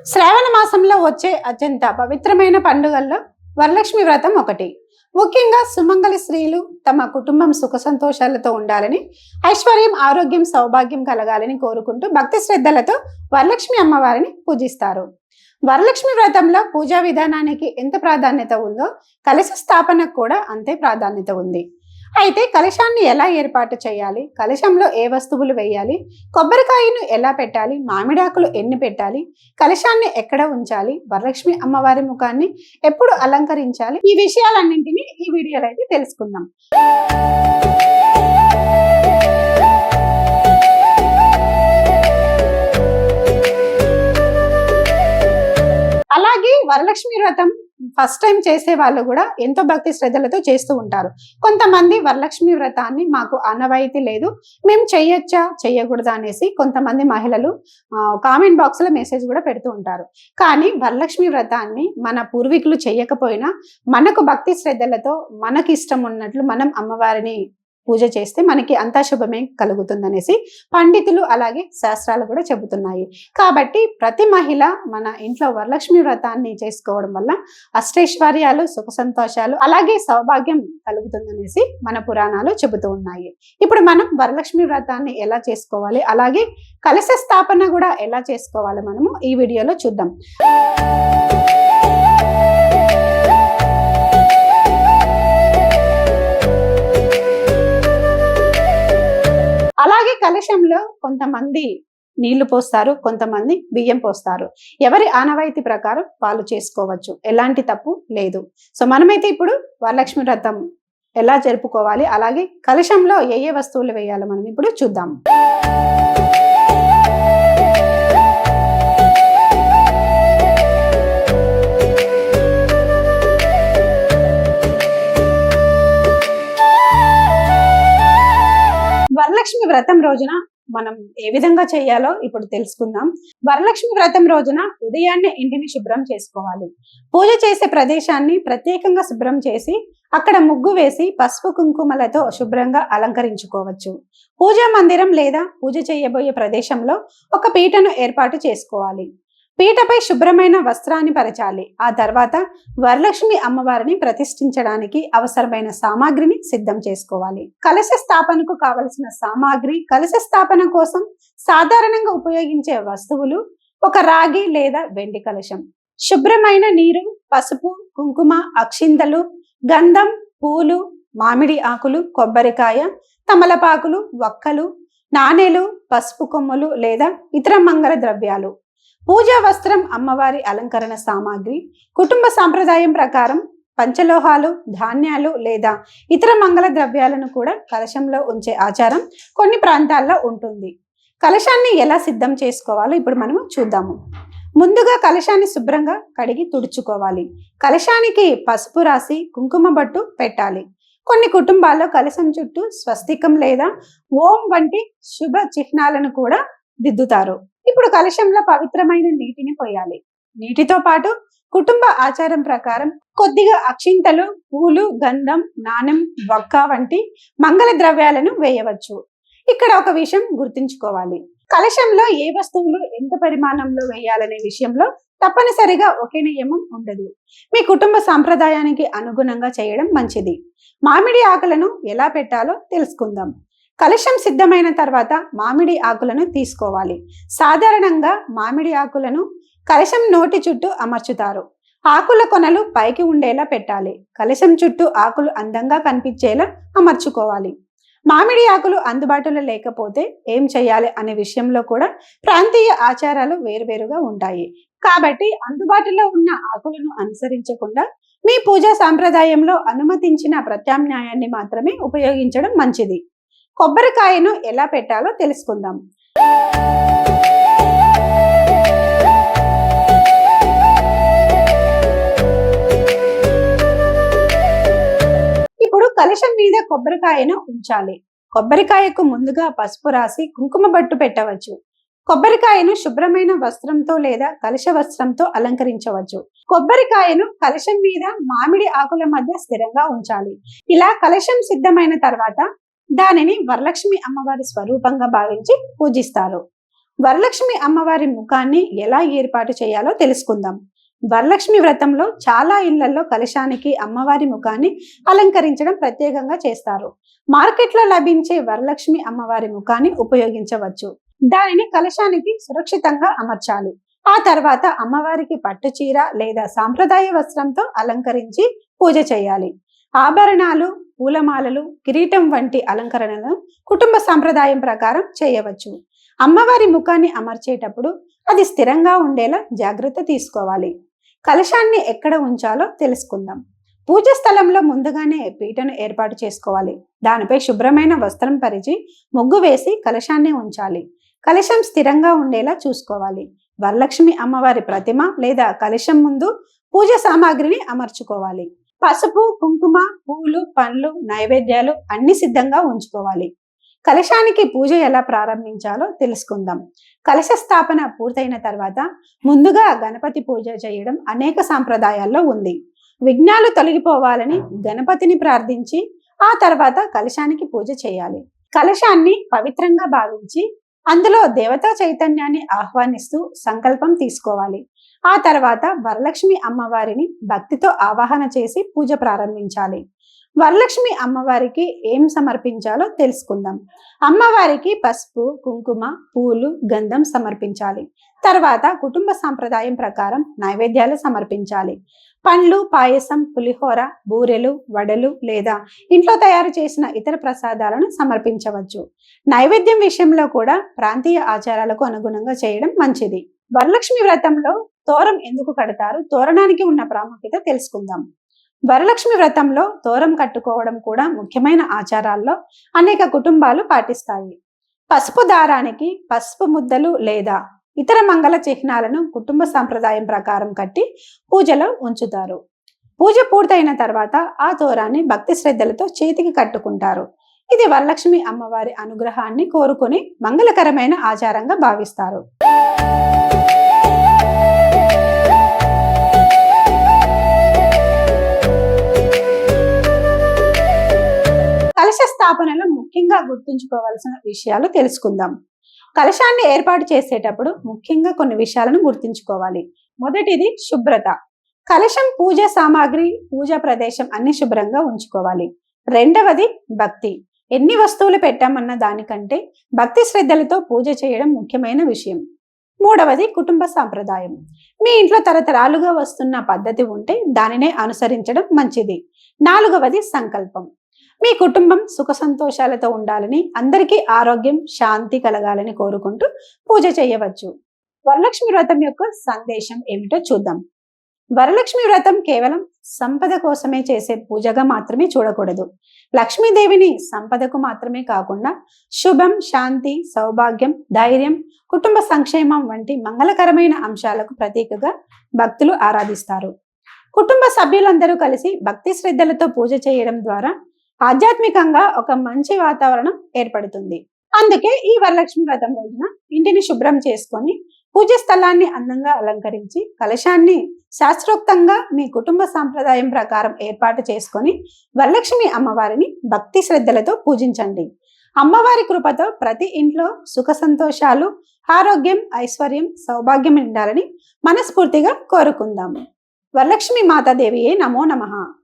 శ్రావణ మాసంలో వచ్చే అత్యంత పవిత్రమైన పండుగల్లో వరలక్ష్మి వ్రతం ఒకటి. ముఖ్యంగా సుమంగళి స్త్రీలు తమ కుటుంబం సుఖ సంతోషాలతో ఉండాలని, ఐశ్వర్యం, ఆరోగ్యం, సౌభాగ్యం కలగాలని కోరుకుంటూ భక్తి శ్రద్ధలతో వరలక్ష్మి అమ్మవారిని పూజిస్తారు. వరలక్ష్మి వ్రతంలో పూజా విధానానికి ఎంత ప్రాధాన్యత ఉందో కలశ స్థాపనకు కూడా అంతే ప్రాధాన్యత ఉంది. అయితే కలశాన్ని ఎలా ఏర్పాటు చేయాలి, కలశంలో ఏ వస్తువులు వేయాలి, కొబ్బరికాయను ఎలా పెట్టాలి, మామిడాకులు ఎన్ని పెట్టాలి, కలశాన్ని ఎక్కడ ఉంచాలి, వరలక్ష్మి అమ్మవారి ముఖాన్ని ఎప్పుడు అలంకరించాలి, ఈ విషయాలన్నింటినీ ఈ వీడియోలో అయితే తెలుసుకుందాం. అలాగే వరలక్ష్మి వ్రతం ఫస్ట్ టైం చేసే వాళ్ళు కూడా ఎంతో భక్తి శ్రద్ధలతో చేస్తూ ఉంటారు. కొంతమంది వరలక్ష్మి వ్రతాన్ని మాకు ఆనవాయితీ లేదు, మేము చెయ్యొచ్చా చెయ్యకూడదా అనేసి కొంతమంది మహిళలు కామెంట్ బాక్స్ లో మెసేజ్ కూడా పెడుతూ ఉంటారు. కానీ వరలక్ష్మి వ్రతాన్ని మన పూర్వీకులు చెయ్యకపోయినా మనకు భక్తి శ్రద్ధలతో మనకి ఇష్టం ఉన్నట్లు మనం అమ్మవారిని పూజ చేస్తే మనకి అంతా శుభమే కలుగుతుందనేసి పండితులు అలాగే శాస్త్రాలు కూడా చెబుతున్నాయి. కాబట్టి ప్రతి మహిళ మన ఇంట్లో వరలక్ష్మి వ్రతాన్ని చేసుకోవడం వల్ల అష్టైశ్వర్యాలు, సుఖ సంతోషాలు అలాగే సౌభాగ్యం కలుగుతుందనేసి మన పురాణాలు చెబుతూ ఉన్నాయి. ఇప్పుడు మనం వరలక్ష్మి వ్రతాన్ని ఎలా చేసుకోవాలి, అలాగే కలశ స్థాపన కూడా ఎలా చేసుకోవాలి మనము ఈ వీడియోలో చూద్దాం. అలాగే కలశంలో కొంతమంది నీళ్లు పోస్తారు, కొంతమంది బియ్యం పోస్తారు. ఎవరి ఆనవాయితీ ప్రకారం వాళ్ళు చేసుకోవచ్చు, ఎలాంటి తప్పు లేదు. సో మనమైతే ఇప్పుడు వరలక్ష్మి వ్రతం ఎలా జరుపుకోవాలి, అలాగే కలశంలో ఏ ఏ వస్తువులు వేయాలో మనం ఇప్పుడు చూద్దాం. వరలక్ష్మి వ్రతం రోజున మనం ఏ విధంగా చేయాలో ఇప్పుడు తెలుసుకుందాం. వరలక్ష్మి వ్రతం రోజున ఉదయాన్నే ఇంటిని శుభ్రం చేసుకోవాలి. పూజ చేసే ప్రదేశాన్ని ప్రత్యేకంగా శుభ్రం చేసి అక్కడ ముగ్గు వేసి పసుపు కుంకుమలతో శుభ్రంగా అలంకరించుకోవచ్చు. పూజా మందిరం లేదా పూజ చేయబోయే ప్రదేశంలో ఒక పీటను ఏర్పాటు చేసుకోవాలి. పీటపై శుభ్రమైన వస్త్రాన్ని పరచాలి. ఆ తర్వాత వరలక్ష్మి అమ్మవారిని ప్రతిష్ఠించడానికి అవసరమైన సామాగ్రిని సిద్ధం చేసుకోవాలి. కలశ స్థాపనకు కావలసిన సామాగ్రి: కలశ స్థాపన కోసం సాధారణంగా ఉపయోగించే వస్తువులు ఒక రాగి లేదా వెండి కలశం, శుభ్రమైన నీరు, పసుపు, కుంకుమ, అక్షింతలు, గంధం, పూలు, మామిడి ఆకులు, కొబ్బరికాయ, తమలపాకులు, వక్కలు, నాణేలు, పసుపు కొమ్ములు లేదా ఇతర మంగళ ద్రవ్యాలు. పూజా వస్త్రం, అమ్మవారి అలంకరణ సామాగ్రి. కుటుంబ సాంప్రదాయం ప్రకారం పంచలోహాలు, ధాన్యాలు లేదా ఇతర మంగళ ద్రవ్యాలను కూడా కలశంలో ఉంచే ఆచారం కొన్ని ప్రాంతాల్లో ఉంటుంది. కలశాన్ని ఎలా సిద్ధం చేసుకోవాలో ఇప్పుడు మనము చూద్దాము. ముందుగా కలశాన్ని శుభ్రంగా కడిగి తుడుచుకోవాలి. కలశానికి పసుపు రాసి కుంకుమ బొట్టు పెట్టాలి. కొన్ని కుటుంబాల్లో కలశం చుట్టూ స్వస్తికం లేదా ఓం వంటి శుభ చిహ్నాలను కూడా దిద్దుతారు. ఇప్పుడు కలశంలో పవిత్రమైన నీటిని పోయాలి. నీటితో పాటు కుటుంబ ఆచారం ప్రకారం కొద్దిగా అక్షింతలు, పూలు, గంధం, నాణెం, వక్క వంటి మంగళ ద్రవ్యాలను వేయవచ్చు. ఇక్కడ ఒక విషయం గుర్తుంచుకోవాలి. కలశంలో ఏ వస్తువులు ఎంత పరిమాణంలో వేయాలనే విషయంలో తప్పనిసరిగా ఒకే నియమం ఉండదు. మీ కుటుంబ సాంప్రదాయానికి అనుగుణంగా చేయడం మంచిది. మామిడి ఆకులను ఎలా పెట్టాలో తెలుసుకుందాం. కలశం సిద్ధమైన తర్వాత మామిడి ఆకులను తీసుకోవాలి. సాధారణంగా మామిడి ఆకులను కలశం నోటి చుట్టూ అమర్చుతారు. ఆకుల కొనలు పైకి ఉండేలా పెట్టాలి. కలశం చుట్టూ ఆకులు అందంగా కనిపించేలా అమర్చుకోవాలి. మామిడి ఆకులు అందుబాటులో లేకపోతే ఏం చేయాలి అనే విషయంలో కూడా ప్రాంతీయ ఆచారాలు వేరువేరుగా ఉంటాయి. కాబట్టి అందుబాటులో ఉన్న ఆకులను అనుసరించకుండా మీ పూజా సాంప్రదాయంలో అనుమతించిన ప్రత్యామ్నాయాన్ని మాత్రమే ఉపయోగించడం మంచిది. కొబ్బరికాయను ఎలా పెట్టాలో తెలుసుకుందాం. ఇప్పుడు కలశం మీద కొబ్బరికాయను ఉంచాలి. కొబ్బరికాయకు ముందుగా పసుపు రాసి కుంకుమ బొట్టు పెట్టవచ్చు. కొబ్బరికాయను శుభ్రమైన వస్త్రంతో లేదా కలశ వస్త్రంతో అలంకరించవచ్చు. కొబ్బరికాయను కలశం మీద మామిడి ఆకుల మధ్య స్థిరంగా ఉంచాలి. ఇలా కలశం సిద్ధమైన తర్వాత దానిని వరలక్ష్మి అమ్మవారి స్వరూపంగా భావించి పూజిస్తారు. వరలక్ష్మి అమ్మవారి ముఖాన్ని ఎలా ఏర్పాటు చేయాలో తెలుసుకుందాం. వరలక్ష్మి వ్రతంలో చాలా ఇళ్లలో కలశానికి అమ్మవారి ముఖాన్ని అలంకరించడం ప్రత్యేకంగా చేస్తారు. మార్కెట్లో లభించే వరలక్ష్మి అమ్మవారి ముఖాన్ని ఉపయోగించవచ్చు. దానిని కలశానికి సురక్షితంగా అమర్చాలి. ఆ తర్వాత అమ్మవారికి పట్టు చీర లేదా సాంప్రదాయ వస్త్రంతో అలంకరించి పూజ చేయాలి. ఆభరణాలు, పూలమాలలు, కిరీటం వంటి అలంకరణను కుటుంబ సాంప్రదాయం ప్రకారం చేయవచ్చు. అమ్మవారి ముఖాన్ని అమర్చేటప్పుడు అది స్థిరంగా ఉండేలా జాగ్రత్త తీసుకోవాలి. కలశాన్ని ఎక్కడ ఉంచాలో తెలుసుకుందాం. పూజ స్థలంలో ముందుగానే పీటను ఏర్పాటు చేసుకోవాలి. దానిపై శుభ్రమైన వస్త్రం పరిచి ముగ్గు వేసి కలశాన్ని ఉంచాలి. కలశం స్థిరంగా ఉండేలా చూసుకోవాలి. వరలక్ష్మి అమ్మవారి ప్రతిమ లేదా కలశం ముందు పూజ సామాగ్రిని అమర్చుకోవాలి. పసుపు, కుంకుమ, పూలు, పండ్లు, నైవేద్యాలు అన్ని సిద్ధంగా ఉంచుకోవాలి. కలశానికి పూజ ఎలా ప్రారంభించాలో తెలుసుకుందాం. కలశ స్థాపన పూర్తయిన తర్వాత ముందుగా గణపతి పూజ చేయడం అనేక సాంప్రదాయాల్లో ఉంది. విఘ్నాలు తొలగిపోవాలని గణపతిని ప్రార్థించి ఆ తర్వాత కలశానికి పూజ చేయాలి. కలశాన్ని పవిత్రంగా భావించి అందులో దేవతా చైతన్యాన్ని ఆహ్వానిస్తూ సంకల్పం తీసుకోవాలి. ఆ తర్వాత వరలక్ష్మి అమ్మవారిని భక్తితో ఆవాహన చేసి పూజ ప్రారంభించాలి. వరలక్ష్మి అమ్మవారికి ఏం సమర్పించాలో తెలుసుకుందాం. అమ్మవారికి పసుపు, కుంకుమ, పూలు, గంధం సమర్పించాలి. తర్వాత కుటుంబ సాంప్రదాయం ప్రకారం నైవేద్యాలు సమర్పించాలి. పండ్లు, పాయసం, పులిహోర, బూరెలు, వడలు లేదా ఇంట్లో తయారు చేసిన ఇతర ప్రసాదాలను సమర్పించవచ్చు. నైవేద్యం విషయంలో కూడా ప్రాంతీయ ఆచారాలకు అనుగుణంగా చేయడం మంచిది. వరలక్ష్మి వ్రతంలో తోరం ఎందుకు కడతారు, తోరణానికి ఉన్న ప్రాముఖ్యత తెలుసుకుందాం. వరలక్ష్మి వ్రతంలో తోరం కట్టుకోవడం కూడా ముఖ్యమైన ఆచారాల్లో అనేక కుటుంబాలు పాటిస్తాయి. పసుపు దారానికి పసుపు ముద్దలు లేదా ఇతర మంగళ చిహ్నాలను కుటుంబ సంప్రదాయం ప్రకారం కట్టి పూజలో ఉంచుతారు. పూజ పూర్తయిన తర్వాత ఆ తోరాన్ని భక్తి శ్రద్ధలతో చేతికి కట్టుకుంటారు. ఇది వరలక్ష్మి అమ్మవారి అనుగ్రహాన్ని కోరుకుని మంగళకరమైన ఆచారంగా భావిస్తారు. కలశ స్థాపనలో ముఖ్యంగా గుర్తుంచుకోవాల్సిన విషయాలు తెలుసుకుందాం. కలశాన్ని ఏర్పాటు చేసేటప్పుడు ముఖ్యంగా కొన్ని విషయాలను గుర్తుంచుకోవాలి. మొదటిది శుభ్రత. కలశం, పూజ సామాగ్రి, పూజా ప్రదేశం అన్ని శుభ్రంగా ఉంచుకోవాలి. రెండవది భక్తి. ఎన్ని వస్తువులు పెట్టామన్న దానికంటే భక్తి శ్రద్ధలతో పూజ చేయడం ముఖ్యమైన విషయం. మూడవది కుటుంబ సాంప్రదాయం. మీ ఇంట్లో తరతరాలుగా వస్తున్న పద్ధతి ఉంటే దానినే అనుసరించడం మంచిది. నాలుగవది సంకల్పం. మీ కుటుంబం సుఖ సంతోషాలతో ఉండాలని, అందరికీ ఆరోగ్యం, శాంతి కలగాలని కోరుకుంటూ పూజ చేయవచ్చు. వరలక్ష్మి వ్రతం యొక్క సందేశం ఏమిటో చూద్దాం. వరలక్ష్మి వ్రతం కేవలం సంపద కోసమే చేసే పూజగా మాత్రమే చూడకూడదు. లక్ష్మీదేవిని సంపదకు మాత్రమే కాకుండా శుభం, శాంతి, సౌభాగ్యం, ధైర్యం, కుటుంబ సంక్షేమం వంటి మంగళకరమైన అంశాలకు ప్రతీకగా భక్తులు ఆరాధిస్తారు. కుటుంబ సభ్యులందరూ కలిసి భక్తి శ్రద్ధలతో పూజ చేయడం ద్వారా ఆధ్యాత్మికంగా ఒక మంచి వాతావరణం ఏర్పడుతుంది. అందుకే ఈ వరలక్ష్మి వ్రతం రోజున ఇంటిని శుభ్రం చేసుకొని పూజ స్థలాన్ని అందంగా అలంకరించి కలశాన్ని శాస్త్రోక్తంగా మీ కుటుంబ సాంప్రదాయం ప్రకారం ఏర్పాటు చేసుకొని వరలక్ష్మి అమ్మవారిని భక్తి శ్రద్ధలతో పూజించండి. అమ్మవారి కృపతో ప్రతి ఇంట్లో సుఖ సంతోషాలు, ఆరోగ్యం, ఐశ్వర్యం, సౌభాగ్యం ఉండాలని మనస్ఫూర్తిగా కోరుకుందాము. వరలక్ష్మి మాతాదేవియే నమో నమః.